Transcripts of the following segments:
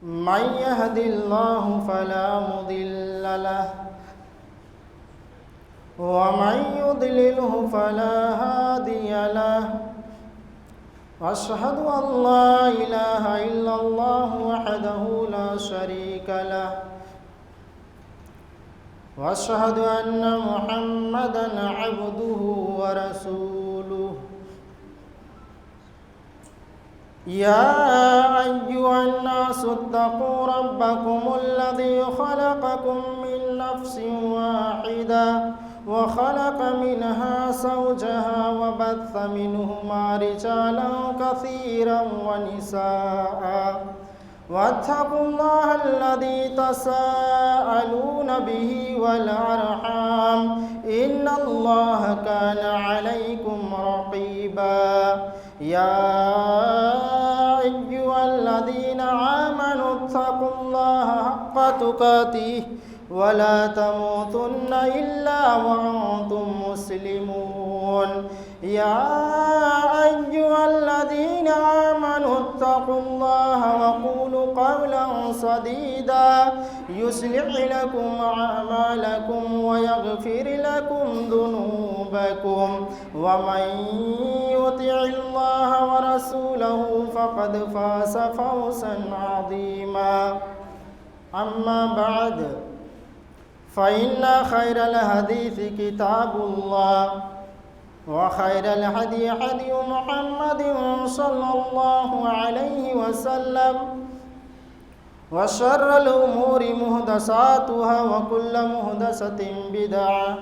من يهد الله فلا مضل له ومن يضلله فلا هادي له وأشهد أن لا إله إلا الله وحده لا شريك له وأشهد أن محمدًا عبده ورسوله يا أيها الناس اتقوا ربكم الذي خلقكم من نفس واحدة وخلق منها زوجها وبث منهما رجالا كثيرا ونساء واتقوا الله الذي تساءلون به والأرحام إن الله كان عليكم رقيبا يا أيها الذين آمنوا اتقوا الله حق تقاته ولا تموتن إلا وأنتم مسلمون يا أيها الذين آمنوا اتقوا الله وقولوا قولا سديدا يصلح لكم أعمالكم ويغفر لكم ذنوبكم ومن يطع الله ورسوله فقد فاز فوزا عظيما أما بعد فإن خير الحديث كتاب الله وخير الهدي هدي محمد صلى الله عليه وسلم وشر الأمور محدثاتها وكل محدثة بدعة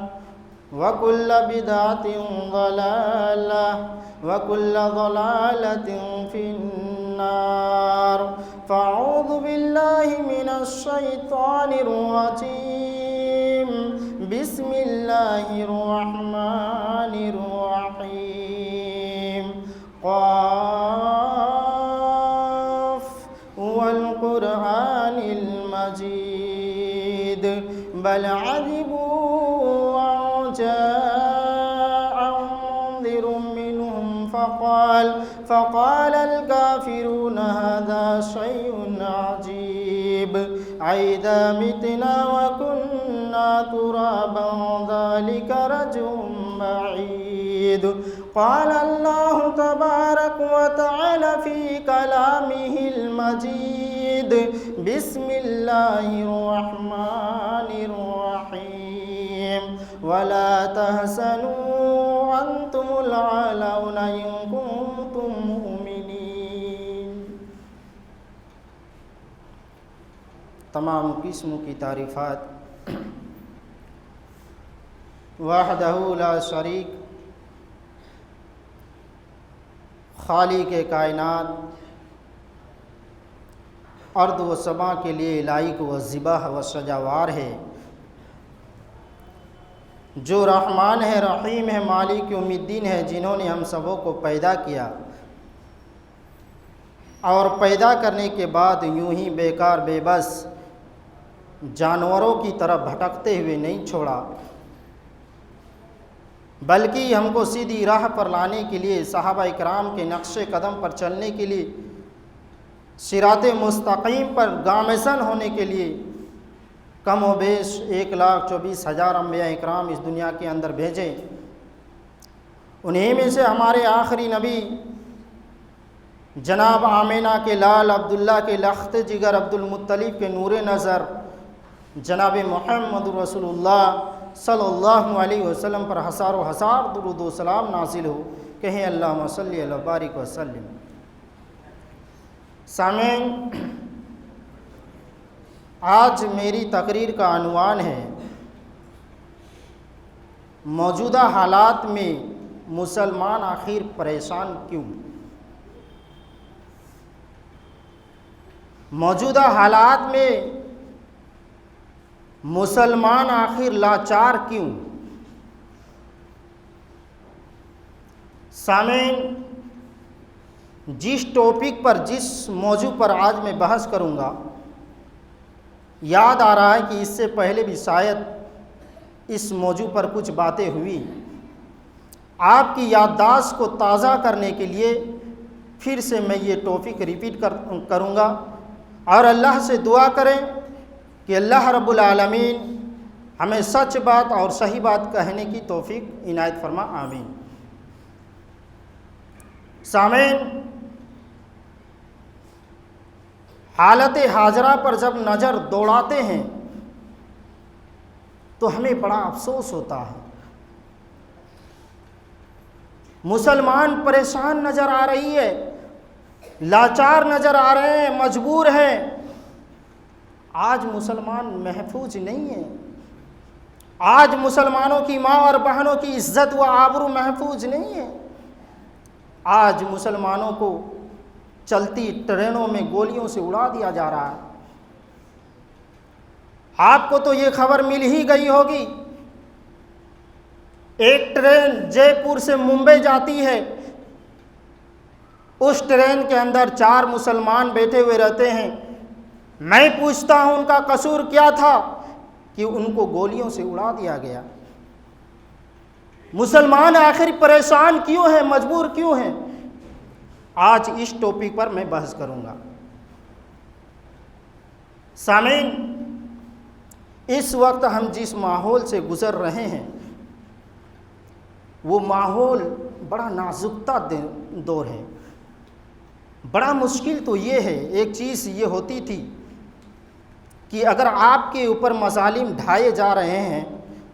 وكل بدعة ضلالة وكل ضلالة في النار فأعوذ بالله من الشيطان الرجيم بسم الله الرحمن الرحيم قاف والقرآن المجيد بل عجبوا أن جاءهم منذر منهم فقال الكافرون هذا شيء عجيب أئذا متنا وكنا ترابا ذلك رجع بعيد قال الله تبارك وتعالى في كلامه المجيد بسم الله الرحمن الرحيم ولا تحزنوا أنتم الأعلون إن كنتم مؤمنين تمام قسم کی تعریفات وحدہ لا شریک خالق کائنات ارض و سما کے لیے لائق و ذبح و سجاوار ہے، جو رحمان ہے، رحیم ہے، مالک یوم الدین ہے، جنہوں نے ہم سبوں کو پیدا کیا اور پیدا کرنے کے بعد یوں ہی بیکار بے بس جانوروں کی طرح بھٹکتے ہوئے نہیں چھوڑا، بلکہ ہم کو سیدھی راہ پر لانے کے لیے، صحابہ اکرام کے نقش قدم پر چلنے کے لیے، صراط مستقیم پر گامزن ہونے کے لیے کم و بیش 1,24,000 انبیاء اکرام اس دنیا کے اندر بھیجے۔ انہیں میں سے ہمارے آخری نبی جناب آمینہ کے لال، عبداللہ کے لخت جگر، عبد المطلب کے نور نظر، جناب محمد رسول اللہ صلی اللہ علیہ وسلم پر ہزار و ہزار درود و سلام نازل ہو، کہیں اللہم صلی علی بارک وسلم۔ سامعین، آج میری تقریر کا عنوان ہے موجودہ حالات میں مسلمان آخر پریشان کیوں؟ موجودہ حالات میں مسلمان آخر لاچار کیوں؟ سامعین، جس ٹاپک پر، جس موضوع پر آج میں بحث کروں گا، یاد آ رہا ہے کہ اس سے پہلے بھی شاید اس موضوع پر کچھ باتیں ہوئی۔ آپ کی یادداشت کو تازہ کرنے کے لیے پھر سے میں یہ ٹاپک ریپیٹ کروں گا اور اللہ سے دعا کریں کہ اللہ رب العالمین ہمیں سچ بات اور صحیح بات کہنے کی توفیق عنایت فرما، آمین۔ سامعین، حالت حاضرہ پر جب نظر دوڑاتے ہیں تو ہمیں بڑا افسوس ہوتا ہے۔ مسلمان پریشان نظر آ رہی ہے، لاچار نظر آ رہے ہیں، مجبور ہیں۔ آج مسلمان محفوظ نہیں ہیں۔ آج مسلمانوں کی ماں اور بہنوں کی عزت و آبرو محفوظ نہیں ہے۔ آج مسلمانوں کو چلتی ٹرینوں میں گولیوں سے اڑا دیا جا رہا ہے۔ آپ کو تو یہ خبر مل ہی گئی ہوگی، ایک ٹرین جے پور سے ممبئی جاتی ہے، اس ٹرین کے اندر 4 مسلمان بیٹھے ہوئے رہتے ہیں۔ میں پوچھتا ہوں ان کا قصور کیا تھا کہ ان کو گولیوں سے اڑا دیا گیا۔ مسلمان آخر پریشان کیوں ہیں، مجبور کیوں ہیں؟ آج اس ٹاپک پر میں بحث کروں گا۔ سامعین، اس وقت ہم جس ماحول سے گزر رہے ہیں وہ ماحول بڑا نازکتا دور ہے۔ بڑا مشکل تو یہ ہے، ایک چیز یہ ہوتی تھی کہ اگر آپ کے اوپر مظالم ڈھائے جا رہے ہیں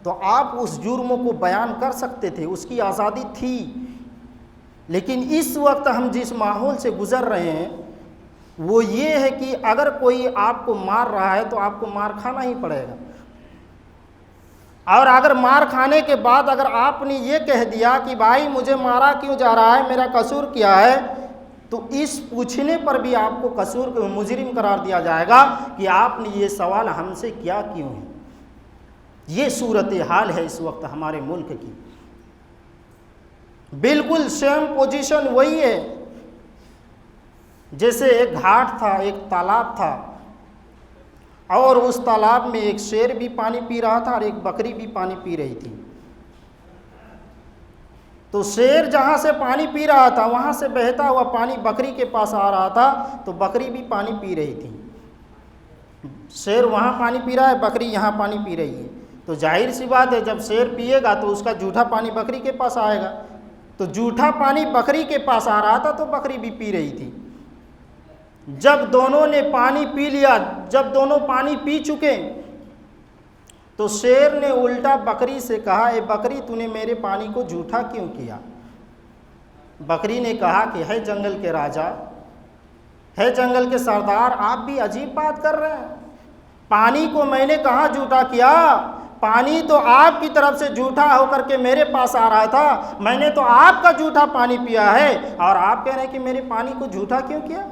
تو آپ اس جرموں کو بیان کر سکتے تھے، اس کی آزادی تھی۔ لیکن اس وقت ہم جس ماحول سے گزر رہے ہیں وہ یہ ہے کہ اگر کوئی آپ کو مار رہا ہے تو آپ کو مار کھانا ہی پڑے گا، اور اگر مار کھانے کے بعد اگر آپ نے یہ کہہ دیا کہ بھائی مجھے مارا کیوں جا رہا ہے، میرا قصور کیا ہے، تو اس پوچھنے پر بھی آپ کو قصور مجرم قرار دیا جائے گا کہ آپ نے یہ سوال ہم سے کیا کیوں ہے۔ یہ صورتحال ہے اس وقت ہمارے ملک کی۔ بالکل سیم پوزیشن وہی ہے جیسے ایک گھاٹ تھا، ایک تالاب تھا، اور اس تالاب میں ایک شیر بھی پانی پی رہا تھا اور ایک بکری بھی پانی پی رہی تھی۔ تو شیر جہاں سے پانی پی رہا تھا وہاں سے بہتا ہوا پانی بکری کے پاس آ رہا تھا، تو بکری بھی پانی پی رہی تھی۔ شیر وہاں پانی پی رہا ہے، بکری یہاں پانی پی رہی ہے، تو ظاہر سی بات ہے جب شیر پیے گا تو اس کا جھوٹا پانی بکری کے پاس آئے گا۔ تو جھوٹا پانی بکری کے پاس آ رہا تھا تو بکری بھی پی رہی تھی۔ جب دونوں نے پانی پی لیا، جب دونوں پانی پی چکے تو شیر نے الٹا بکری سے کہا، اے بکری تو نے میرے پانی کو جھوٹا کیوں کیا؟ بکری نے کہا کہ ہے جنگل کے راجا، ہے جنگل کے سردار، آپ بھی عجیب بات کر رہے ہیں۔ پانی کو میں نے کہاں جھوٹا کیا؟ پانی تو آپ کی طرف سے جھوٹا ہو کر کے میرے پاس آ رہا تھا، میں نے تو آپ کا جھوٹا پانی پیا ہے، اور آپ کہہ رہے ہیں کہ میرے پانی کو جھوٹا کیوں کیا؟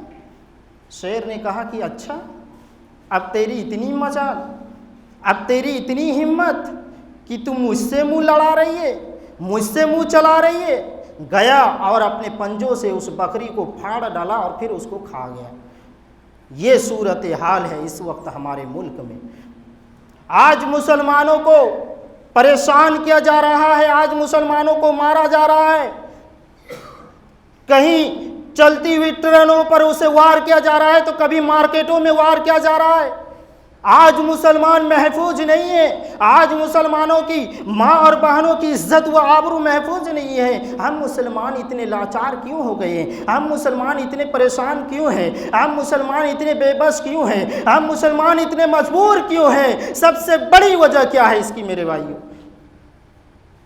شیر نے کہا کہ اچھا، اب تیری اتنی مجال، اب تیری اتنی ہمت کہ تم مجھ سے منہ لڑا رہی ہے، مجھ سے منہ چلا رہی ہے۔ گیا اور اپنے پنجوں سے اس بکری کو پھاڑ ڈالا اور پھر اس کو کھا گیا۔ یہ صورتحال ہے اس وقت ہمارے ملک میں۔ آج مسلمانوں کو پریشان کیا جا رہا ہے، آج مسلمانوں کو مارا جا رہا ہے، کہیں چلتی ہوئی ٹرینوں پر اسے وار کیا جا رہا ہے تو کبھی مارکیٹوں میں وار کیا جا رہا ہے۔ آج مسلمان محفوظ نہیں ہے، آج مسلمانوں کی ماں اور بہنوں کی عزت و آبرو محفوظ نہیں ہے۔ ہم مسلمان اتنے لاچار کیوں ہو گئے ہیں؟ ہم مسلمان اتنے پریشان کیوں ہیں؟ ہم مسلمان اتنے بے بس کیوں ہیں؟ ہم مسلمان اتنے مجبور کیوں ہیں؟ سب سے بڑی وجہ کیا ہے اس کی میرے بھائیوں؟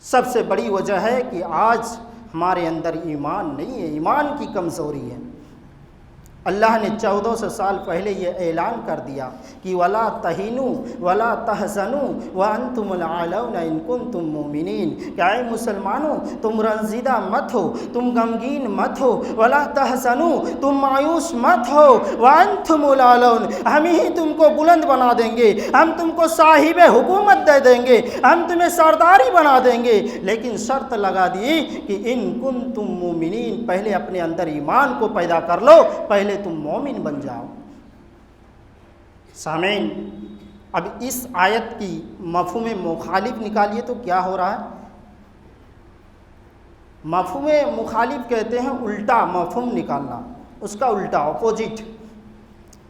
سب سے بڑی وجہ ہے کہ آج ہمارے اندر ایمان نہیں ہے، ایمان کی کمزوری ہے۔ اللہ نے 1400 سال پہلے یہ اعلان کر دیا کہ وَلَا تَهِنُوا وَلَا تَحْزَنُوا وَأَنْتُمُ الْأَعْلَوْنَ إِن كُنتُم مُؤْمِنِينَ کہ اے مسلمانوں تم رنجیدہ مت ہو، تم غمگین مت ہو، وَلَا تَحْزَنُوا تم مایوس مت ہو، وَأَنْتُمُ الْأَعْلَوْنَ ہم ہی تم کو بلند بنا دیں گے، ہم تم کو صاحب حکومت دے دیں گے، ہم تمہیں سرداری بنا دیں گے۔ لیکن شرط لگا دی کہ ان کنتم مؤمنین، پہلے اپنے اندر ایمان کو پیدا کر لو، پہلے تم مومن بن جاؤ۔ سامعین، اب اس آیت کی مفہوم مخالف نکالیے تو کیا ہو رہا ہے؟ مفہوم مخالف کہتے ہیں الٹا مفہوم نکالنا، اس کا الٹا اپوزٹ۔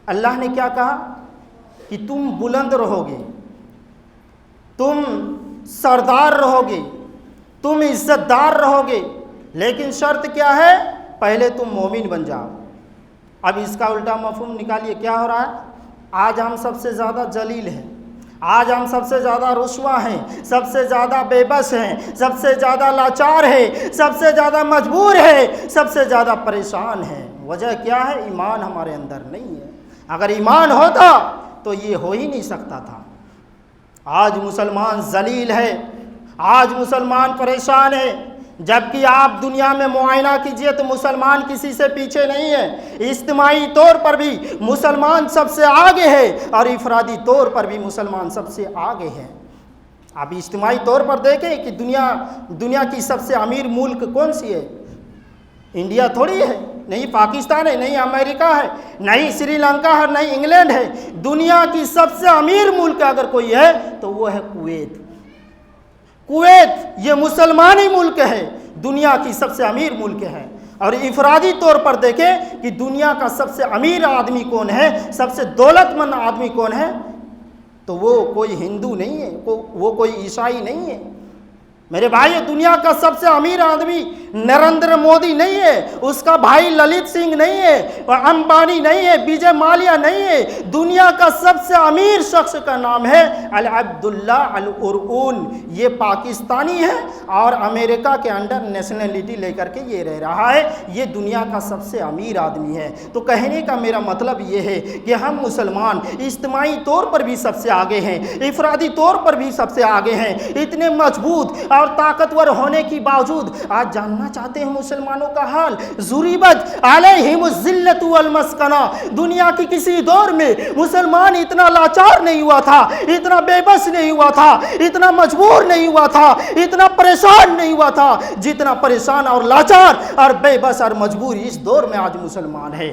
اللہ نے کیا کہا کہ تم بلند رہو گے، تم سردار رہو گے، تم عزت دار رہو گے، لیکن شرط کیا ہے؟ پہلے تم مومن بن جاؤ۔ اب اس کا الٹا مفہوم نکالیے، کیا ہو رہا ہے؟ آج ہم سب سے زیادہ ذلیل ہیں، آج ہم سب سے زیادہ رسوا ہیں، سب سے زیادہ بے بس ہیں، سب سے زیادہ لاچار ہیں، سب سے زیادہ مجبور ہیں، سب سے زیادہ پریشان ہیں۔ وجہ کیا ہے؟ ایمان ہمارے اندر نہیں ہے۔ اگر ایمان ہوتا تو یہ ہو ہی نہیں سکتا تھا۔ آج مسلمان ذلیل ہے، آج مسلمان پریشان ہے، جبکہ آپ دنیا میں معائنہ کیجئے تو مسلمان کسی سے پیچھے نہیں ہے۔ اجتماعی طور پر بھی مسلمان سب سے آگے ہے اور انفرادی طور پر بھی مسلمان سب سے آگے ہے۔ آپ اجتماعی طور پر دیکھیں کہ دنیا کی سب سے امیر ملک کون سی ہے؟ انڈیا تھوڑی ہے، نہیں پاکستان ہے، نہیں امریکہ ہے، نہیں سری لنکا ہے، نہیں انگلینڈ ہے۔ دنیا کی سب سے امیر ملک اگر کوئی ہے تو وہ ہے کویت۔ کویت یہ مسلمانی ملک ہے، دنیا کی سب سے امیر ملک ہے۔ اور انفرادی طور پر دیکھیں کہ دنیا کا سب سے امیر آدمی کون ہے، سب سے دولت مند آدمی کون ہے، تو وہ کوئی ہندو نہیں ہے، وہ کوئی عیسائی نہیں ہے۔ میرے بھائی، دنیا کا سب سے امیر آدمی نریندر مودی نہیں ہے، اس کا بھائی للت سنگھ نہیں ہے، امبانی نہیں ہے، وجے مالیا نہیں ہے۔ دنیا کا سب سے امیر شخص کا نام ہے عبداللہ الارعون۔ یہ پاکستانی ہے اور امریکہ کے انڈر نیشنلٹی لے کر کے یہ رہ رہا ہے۔ یہ دنیا کا سب سے امیر آدمی ہے۔ تو کہنے کا میرا مطلب یہ ہے کہ ہم مسلمان اجتماعی طور پر بھی سب سے آگے ہیں، انفرادی طور پر بھی سب سے آگے ہیں۔ اتنے مضبوط اور طاقتور ہونے کی باوجود آج جاننا چاہتے ہیں مسلمانوں کا حال؟ ضریبت علیہم الذلۃ والمسکنہ۔ دنیا کی کسی دور میں مسلمان اتنا لاچار نہیں ہوا تھا، اتنا بے بس نہیں ہوا تھا، اتنا مجبور نہیں ہوا تھا، اتنا پریشان نہیں ہوا تھا جتنا پریشان اور لاچار اور بے بس اور مجبور اس دور میں آج مسلمان ہے۔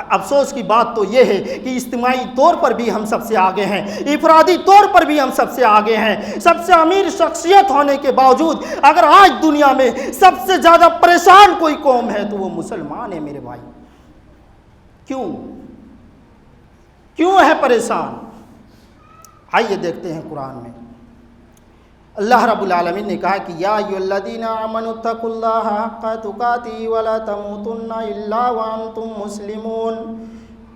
افسوس کی بات تو یہ ہے کہ اجتماعی طور پر بھی ہم سب سے آگے ہیں، انفرادی طور پر بھی ہم سب سے آگے ہیں۔ سب سے امیر شخصیت ہونے کے باوجود اگر آج دنیا میں سب سے زیادہ پریشان کوئی قوم ہے تو وہ مسلمان ہے میرے بھائی۔ کیوں ہے پریشان؟ آئیے دیکھتے ہیں قرآن میں۔ اللہ رب العالمین نے کہا کہ یا ایھا الذین آمنوا اتقوا اللہ حق تقاتہ ولا تموتن الا وانتم مسلمون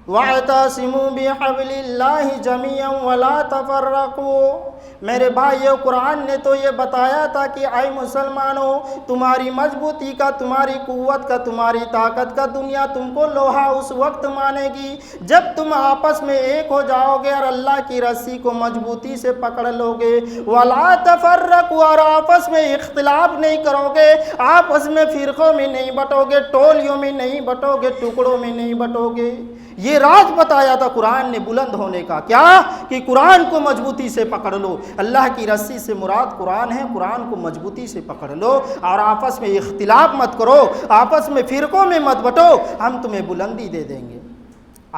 واعتصموا بحبل اللہ جميعا ولا تفرقوا۔ میرے بھائیو، قرآن نے تو یہ بتایا تھا کہ اے مسلمانوں، تمہاری مضبوطی کا، تمہاری قوت کا، تمہاری طاقت کا دنیا تم کو لوہا اس وقت مانے گی جب تم آپس میں ایک ہو جاؤ گے اور اللہ کی رسی کو مضبوطی سے پکڑ لو گے۔ وَلَا تَفَرَّقُوا، اور آپس میں اختلاف نہیں کرو گے، آپس میں فرقوں میں نہیں بٹو گے، ٹولیوں میں نہیں بٹو گے، ٹکڑوں میں نہیں بٹو گے۔ یہ راز بتایا تھا قرآن نے بلند ہونے کا، کیا کہ قرآن کو مضبوطی سے پکڑ لو۔ اللہ کی رسی سے مراد قرآن ہے، قرآن کو مضبوطی سے پکڑ لو اور آپس میں اختلاف مت کرو، آپس میں فرقوں میں مت بٹو، ہم تمہیں بلندی دے دیں گے۔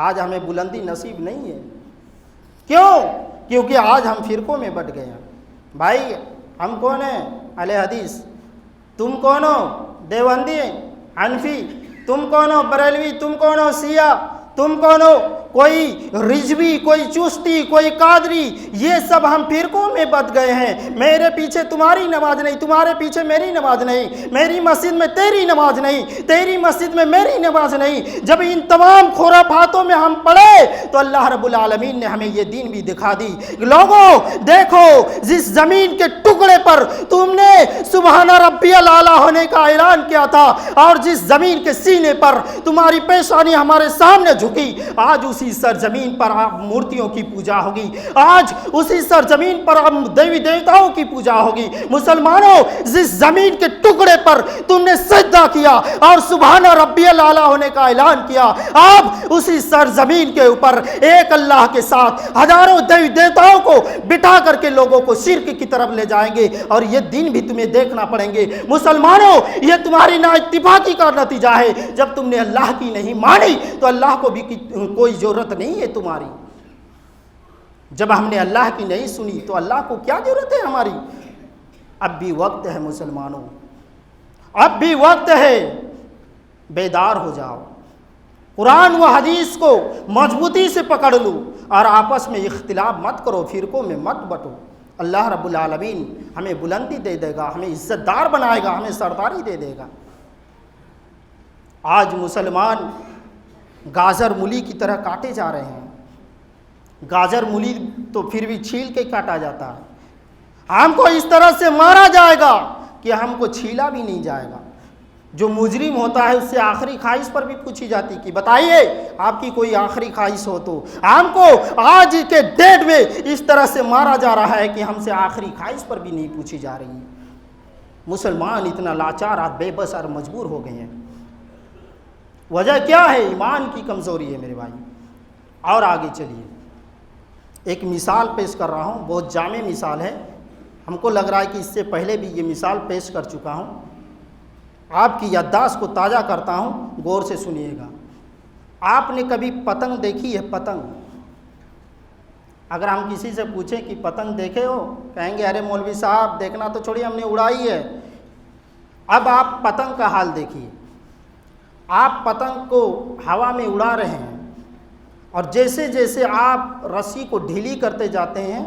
آج ہمیں بلندی نصیب نہیں ہے۔ کیونکہ آج ہم فرقوں میں بٹ گئے ہیں۔ بھائی، ہم کون ہیں؟ اہل حدیث۔ تم کون ہو؟ دیوبندی، حنفی۔ تم کون ہو؟ بریلوی۔ تم کون ہو؟ شیعہ۔ تم کون ہو؟ کوئی رضوی، کوئی چشتی، کوئی قادری۔ یہ سب ہم فرقوں میں بٹ گئے ہیں۔ میرے پیچھے تمہاری نماز نہیں، تمہارے پیچھے میری نماز نہیں، میری مسجد میں تیری نماز نہیں، تیری مسجد میں میری نماز نہیں۔ جب ان تمام خرافاتوں میں ہم پڑے تو اللہ رب العالمین نے ہمیں یہ دین بھی دکھا دی۔ لوگوں دیکھو، جس زمین کے ٹکڑے پر تم نے سبحان ربی الاعلیٰ ہونے کا اعلان کیا تھا اور جس زمین کے سینے پر تمہاری پیشانی ہمارے سامنے جھکی، آج اسی سرزمین پر مورتیوں کی پوجا ہوگی، آج اسی سرزمین پر دیوی دیوتاؤں کی پوجا ہوگی۔ مسلمانوں، جس زمین کے ٹکڑے پر تم نے سجدہ کیا اور سبحان ربی الاعلیٰ ہونے کا اعلان کیا، آپ اسی سرزمین کے اوپر ایک اللہ کے ساتھ ہزاروں دیوی دیوتاؤں کو بٹھا کر کے لوگوں کو شرک کی طرف لے جائیں گے، اور یہ دن بھی تمہیں دیکھنا پڑیں گے۔ مسلمانوں، یہ تمہاری نا اتفاقی کا نتیجہ ہے۔ جب تم نے اللہ کی نہیں مانی تو اللہ کو بھی کوئی ضرورت نہیں ہے تمہاری۔ جب ہم نے اللہ کی نہیں سنی تو اللہ کو کیا ضرورت ہے ہماری؟ اب بھی وقت ہے مسلمانوں، اب بھی وقت ہے، بیدار ہو جاؤ۔ قرآن و حدیث کو مضبوطی سے پکڑ لو اور آپس میں اختلاف مت کرو، فرقوں میں مت بٹو۔ اللہ رب العالمین ہمیں بلندی دے دے گا، ہمیں عزت دار بنائے گا، ہمیں سرداری دے دے گا۔ آج مسلمان گاجر مولی کی طرح کاٹے جا رہے ہیں۔ گاجر مولی تو پھر بھی چھیل کے کاٹا جاتا ہے، ہم کو اس طرح سے مارا جائے گا کہ ہم کو چھیلا بھی نہیں جائے گا۔ جو مجرم ہوتا ہے اس سے آخری خواہش پر بھی پوچھی جاتی کہ بتائیے آپ کی کوئی آخری خواہش ہو تو۔ ہم کو آج کے ڈیٹ میں اس طرح سے مارا جا رہا ہے کہ ہم سے آخری خواہش پر بھی نہیں پوچھی جا رہی ہے۔ مسلمان اتنا لاچار اور بے بس اور مجبور ہو گئے ہیں۔ وجہ کیا ہے؟ ایمان کی کمزوری ہے میرے بھائی۔ اور آگے چلیے، ایک مثال پیش کر رہا ہوں، بہت جامع مثال ہے، ہم کو لگ رہا ہے کہ اس سے پہلے بھی یہ مثال پیش کر چکا ہوں۔ آپ کی یادداشت کو تازہ کرتا ہوں، غور سے سنیے گا۔ آپ نے کبھی پتنگ دیکھی ہے؟ پتنگ، اگر ہم کسی سے پوچھیں کہ پتنگ دیکھے ہو، کہیں گے ارے مولوی صاحب دیکھنا تو چھوڑیے، ہم نے اڑائی ہے۔ اب آپ پتنگ کا حال دیکھیے، آپ پتنگ کو ہوا میں اڑا رہے ہیں اور جیسے جیسے آپ رسی کو ڈھیلی کرتے جاتے ہیں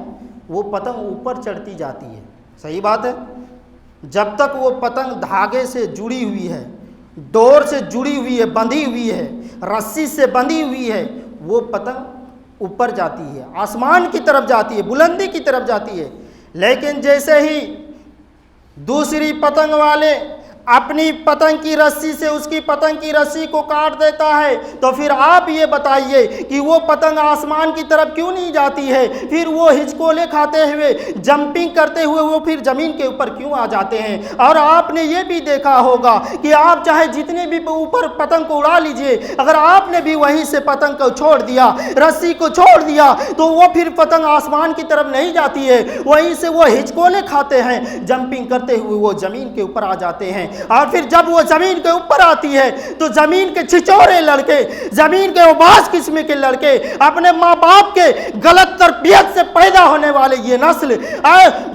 وہ پتنگ اوپر چڑھتی جاتی ہے، صحیح بات ہے؟ جب تک وہ پتنگ دھاگے سے جڑی ہوئی ہے، ڈور سے جڑی ہوئی ہے، بندھی ہوئی ہے، رسی سے بندھی ہوئی ہے، وہ پتنگ اوپر جاتی ہے، آسمان کی طرف جاتی ہے، بلندی کی طرف جاتی ہے۔ لیکن جیسے ہی دوسری پتنگ والے اپنی پتنگ کی رسی سے اس کی پتنگ کی رسی کو کاٹ دیتا ہے تو پھر آپ یہ بتائیے کہ وہ پتنگ آسمان کی طرف کیوں نہیں جاتی ہے؟ پھر وہ ہچکولے کھاتے ہوئے، جمپنگ کرتے ہوئے وہ پھر زمین کے اوپر کیوں آ جاتے ہیں؟ اور آپ نے یہ بھی دیکھا ہوگا کہ آپ چاہے جتنے بھی اوپر پتنگ کو اڑا لیجئے، اگر آپ نے بھی وہیں سے پتنگ کو چھوڑ دیا، رسی کو چھوڑ دیا، تو وہ پھر پتنگ آسمان کی طرف نہیں جاتی ہے، وہیں سے وہ ہچکولے کھاتے ہیں، جمپنگ کرتے ہوئے وہ زمین کے اوپر آ جاتے ہیں۔ اور پھر جب وہ زمین کے اوپر آتی ہے تو زمین کے چھچورے لڑکے، زمین کے اوباش قسم کے لڑکے، اپنے ماں باپ کے غلط تربیت سے پیدا ہونے والے یہ نسل،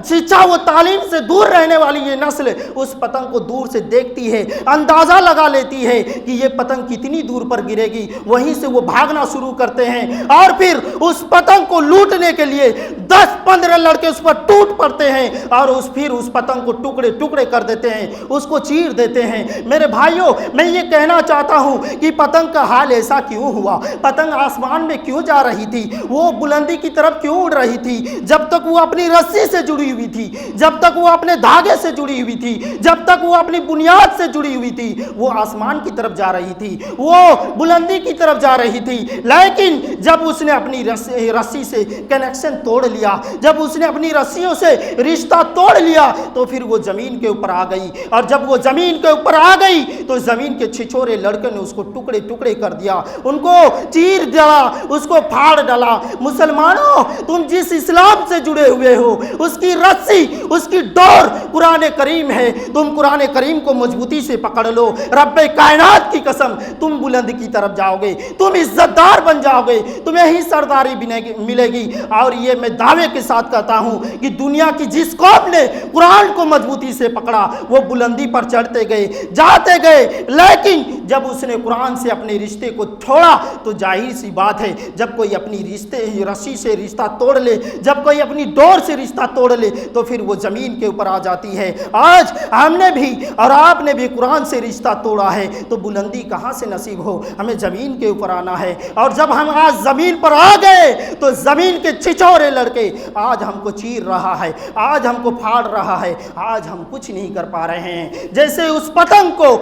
شکشا و تعلیم سے دور رہنے والی یہ نسل اس پتنگ کو دور سے دیکھتی ہے، اندازہ لگا لیتی ہے کہ یہ پتنگ کتنی دور پر گرے گی، وہیں سے وہ بھاگنا شروع کرتے ہیں اور پھر اس پتنگ کو لوٹنے کے لیے 10-15 لڑکے اس پر ٹوٹ پڑتے ہیں اور پھر اس پتنگ کو ٹکڑے ٹکڑے کر دیتے ہیں، اس کو چیر دیتے ہیں۔ میرے بھائیوں، میں یہ کہنا چاہتا ہوں کہ پتنگ کا حال ایسا کیوں ہوا؟ پتنگ آسمان میں کیوں جا رہی تھی؟ وہ بلندی کی طرف کیوں اڑ رہی تھی؟ جب تک وہ اپنی رسی سے جڑی ہوئی تھی، جب تک وہ اپنے دھاگے سے جڑی ہوئی تھی، جب تک وہ اپنی بنیاد سے جڑی ہوئی تھی، وہ آسمان کی طرف جا رہی تھی، وہ بلندی کی طرف جا رہی تھی۔ لیکن جب اس نے اپنی رسی سے کنیکشن توڑ لیا، جب اس نے اپنی رسیوں سے رشتہ توڑ لیا تو پھر وہ زمین کے اوپر آ گئی، اور جب وہ زمین کے اوپر آ گئی تو زمین کے چھچورے لڑکے نے اس کو ٹکڑے ٹکڑے کر دیا، ان کو چیر ڈالا، اس کو پھاڑ ڈالا۔ مسلمانوں، تم جس اسلام سے جڑے ہوئے ہو اس کی رسی، اس کی ڈور قرآن کریم ہے، تم قرآن کریم کو مضبوطی سے پکڑ لو۔ رب کائنات کی قسم، تم بلند کی طرف جاؤ گے، تم عزت دار بن جاؤ گے، تمہیں ہی سرداری ملے گی۔ اور یہ میں دعوے کے ساتھ کہتا ہوں کہ دنیا کی جس قوم نے قرآن کو مضبوطی سے پکڑا وہ بلندی پر چڑھتے گئے، جاتے گئے، لیکن جب اس نے قرآن سے اپنے رشتے کو چھوڑا تو ظاہر سی بات ہے جب کوئی اپنی رسی سے رشتہ توڑ لے، جب کوئی اپنی ڈور سے رشتہ توڑ لے تو پھر وہ زمین کے اوپر آ جاتی ہے۔ آج ہم نے بھی اور آپ نے بھی قرآن سے رشتہ توڑا ہے تو بلندی کہاں سے نصیب ہو؟ ہمیں زمین کے اوپر آنا ہے، اور جب ہم آج زمین پر آ گئے تو زمین کے چھچورے لڑکے آج ہم کو چیر رہا ہے، آج ہم کو پھاڑ رہا ہے، آج ہم کچھ نہیں کر پا رہے ہیں۔ جیسے اس پتنگ کو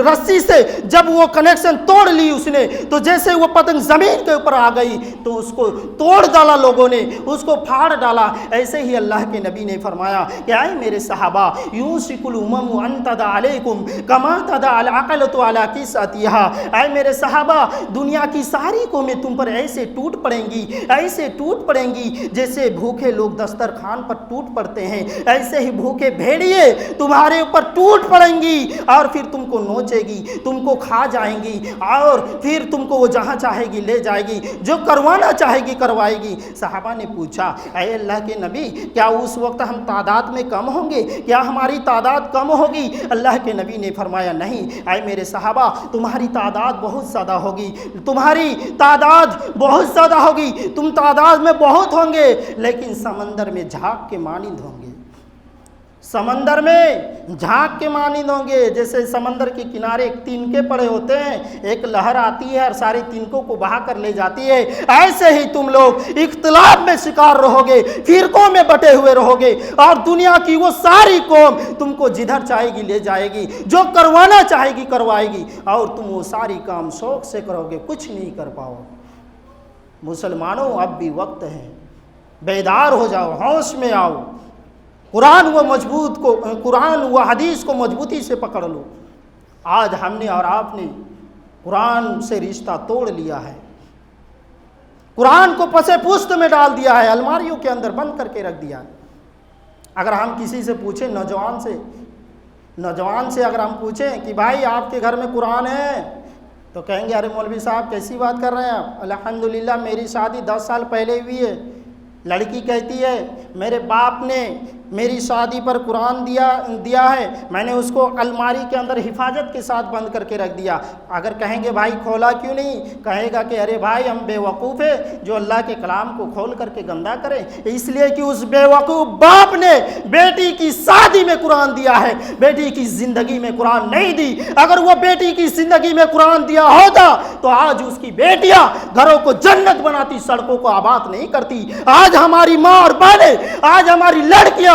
رسی سے جب وہ کنیکشن توڑ لی اس نے، تو جیسے وہ پتنگ زمین کے اوپر آ گئی تو اس کو توڑ ڈالا، لوگوں نے اس کو پھاڑ ڈالا۔ ایسے ہی اللہ کے نبی نے فرمایا کہ اے میرے صحابہ، یوشک الامم ان تدع علیکم کما تدع العقلۃ علی کساتھا، اے میرے صحابہ، دنیا کی ساری قومیں تم پر ایسے ٹوٹ پڑیں گی، ایسے ٹوٹ پڑیں گی جیسے بھوکے لوگ دسترخوان پر ٹوٹ پڑتے ہیں، ایسے ہی بھوکے بھیڑیے تمہارے اوپر ٹوٹ پڑیں گی اور پھر تم کو نوچے گی، تم کو کو کھا جائیں گی اور پھر تم کو وہ جہاں چاہے گی لے جائے گی، جو کروانا چاہے گی کروائے گی۔ صحابہ نے پوچھا اے اللہ کے نبی کیا اس وقت ہم تعداد میں کم ہوں گے؟ کیا ہماری تعداد کم ہوگی؟ اللہ کے نبی نے فرمایا نہیں اے میرے صحابہ، تمہاری تعداد بہت زیادہ ہوگی، تمہاری تعداد بہت زیادہ ہوگی، تم تعداد میں بہت ہوں گے لیکن سمندر میں جھاگ کے مانند ہوں گے، سمندر میں جھاگ کے مانند ہوں گے۔ جیسے سمندر کے کنارے تنکے پڑے ہوتے ہیں، ایک لہر آتی ہے اور سارے تنکوں کو بہا کر لے جاتی ہے، ایسے ہی تم لوگ اختلاف میں شکار رہو گے، فرقوں میں بٹے ہوئے رہو گے، اور دنیا کی وہ ساری قوم تم کو جدھر چاہے گی لے جائے گی، جو کروانا چاہے گی کروائے گی، اور تم وہ ساری کام شوق سے کرو گے، کچھ نہیں کر پاؤ۔ مسلمانوں اب بھی وقت ہے، بیدار ہو جاؤ، ہوش میں آؤ، قرآن و حدیث کو مضبوطی سے پکڑ لو۔ آج ہم نے اور آپ نے قرآن سے رشتہ توڑ لیا ہے، قرآن کو پس پشت میں ڈال دیا ہے، الماریوں کے اندر بند کر کے رکھ دیا ہے۔ اگر ہم کسی سے پوچھیں، نوجوان سے اگر ہم پوچھیں کہ بھائی آپ کے گھر میں قرآن ہے، تو کہیں گے ارے مولوی صاحب کیسی بات کر رہے ہیں آپ، الحمدللہ میری شادی 10 سال پہلے ہوئی ہے۔ لڑکی کہتی ہے میرے باپ نے میری شادی پر قرآن دیا ہے، میں نے اس کو الماری کے اندر حفاظت کے ساتھ بند کر کے رکھ دیا۔ اگر کہیں گے بھائی کھولا کیوں نہیں، کہے گا کہ ارے بھائی ہم بے وقوف ہیں جو اللہ کے کلام کو کھول کر کے گندہ کریں، اس لیے کہ اس بے وقوف باپ نے بیٹی کی شادی میں قرآن دیا ہے، بیٹی کی زندگی میں قرآن نہیں دی۔ اگر وہ بیٹی کی زندگی میں قرآن دیا ہوتا تو آج اس کی بیٹیاں گھروں کو جنت بناتی، سڑکوں کو آباد نہیں کرتی۔ آج ہماری ماں اور بہنیں، آج ہماری لڑکیاں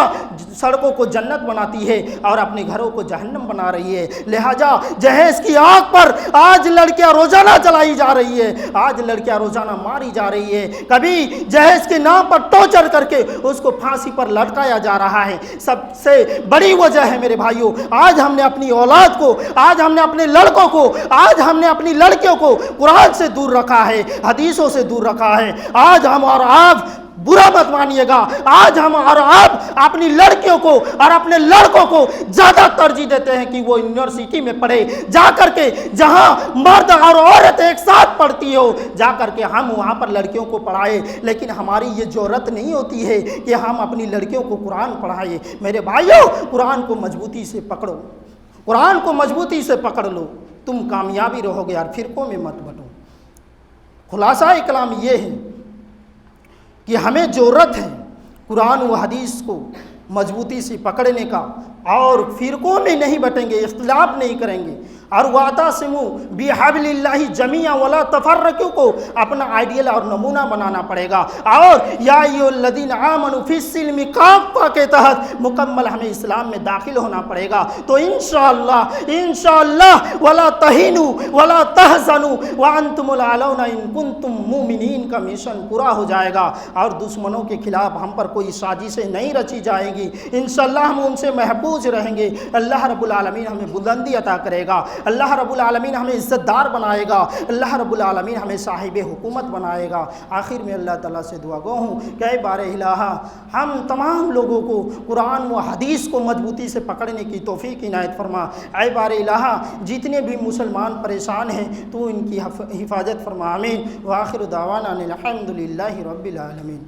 سڑکوں کو جنت بناتی ہے اور اپنے گھروں کو جہنم بنا رہی ہے۔ لہذا جہیز کی آگ پر آج لڑکیاں روزانہ جلائی جا رہی ہے، آج لڑکیاں روزانہ ماری جا رہی ہے، کبھی جہیز کے نام پر ٹارچر کر کے اس کو پھانسی پر لٹکایا جا رہا ہے۔ سب سے بڑی وجہ ہے میرے بھائیوں، آج ہم نے اپنی اولاد کو، آج ہم نے اپنے لڑکوں کو، آج ہم نے اپنی لڑکیوں کو قرآن سے دور رکھا ہے، حدیثوں سے دور رکھا ہے۔ آج ہم اور آپ برا مت مانیے گا، آج ہم اور آپ اپنی لڑکیوں کو اور اپنے لڑکوں کو زیادہ ترجیح دیتے ہیں کہ وہ یونیورسٹی میں پڑھے، جا کر کے جہاں مرد اور عورت ایک ساتھ پڑھتی ہو، جا کر کے ہم وہاں پر لڑکیوں کو پڑھائے، لیکن ہماری یہ جرأت نہیں ہوتی ہے کہ ہم اپنی لڑکیوں کو قرآن پڑھائے۔ میرے بھائیوں قرآن کو مضبوطی سے پکڑو، قرآن کو مضبوطی سے پکڑ لو، تم کامیابی رہو گے اور فرقوں میں مت بٹو۔ خلاصہ کلام یہ ہے کہ ہمیں ضرورت ہے قرآن و حدیث کو مضبوطی سے پکڑنے کا، اور فرقوں میں نہیں بٹیں گے، اختلاف نہیں کریں گے، اور وَاعْتَصِمُوا بِحَبْلِ اللَّهِ جَمِيعًا وَلَا تَفَرَّقُوا کو اپنا آئیڈیل اور نمونہ بنانا پڑے گا۔ اور یا ایھا الذین آمنوا فی السلم کافہ کے تحت مکمل ہمیں اسلام میں داخل ہونا پڑے گا، تو انشاءاللہ وَلَا تَهِنُوا وَلَا تَحْزَنُوا وَأَنْتُمُ الْأَعْلَوْنَ إِن كُنتُم مُؤْمِنِينَ کا مشن پورا ہو جائے گا، اور دشمنوں کے خلاف ہم پر کوئی سازشیں نہیں رچی جائیں گی، انشاءاللہ ہم ان سے محفوظ رہیں گے۔ اللہ رب العالمین ہمیں بلندی عطا کرے گا، اللہ رب العالمین ہمیں عزت دار بنائے گا، اللہ رب العالمین ہمیں صاحب حکومت بنائے گا۔ آخر میں اللہ تعالیٰ سے دعا گو ہوں کہ اے بار الہ ہم تمام لوگوں کو قرآن و حدیث کو مضبوطی سے پکڑنے کی توفیق عنایت فرما۔ اے بار الہ جتنے بھی مسلمان پریشان ہیں تو ان کی حفاظت فرما، آمین۔ وآخر دعوانا الحمد للہ رب العالمین۔